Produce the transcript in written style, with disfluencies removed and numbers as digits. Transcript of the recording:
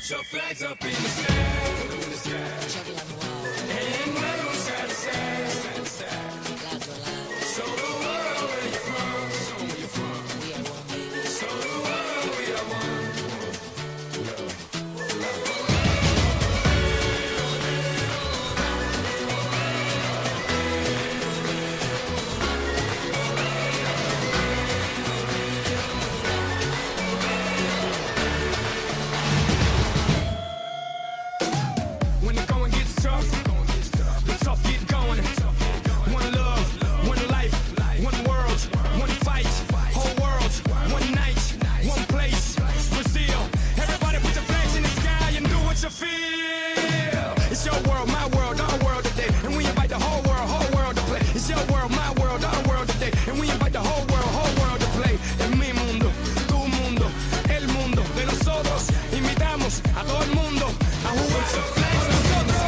Put your flags up in the sky. Put them in the sky. And wave 'em side to side. Side to side. Show the world where you're from. Show 'em where you're from. Show the world we are one. When the going gets tough, the tough get going. One love, one life, one world, one fight. Whole world, one night, one place. Brazil, everybody put your flags in the sky and do what you feel. It's your world, my world, our world today, and we invite the whole world to play. It's your world, my world, our world today, and we invite the whole world to play. Es mi mundo, tu mundo, el mundo de nosotros. Invitamos a todo el mundo a jugar. Flags nosotros.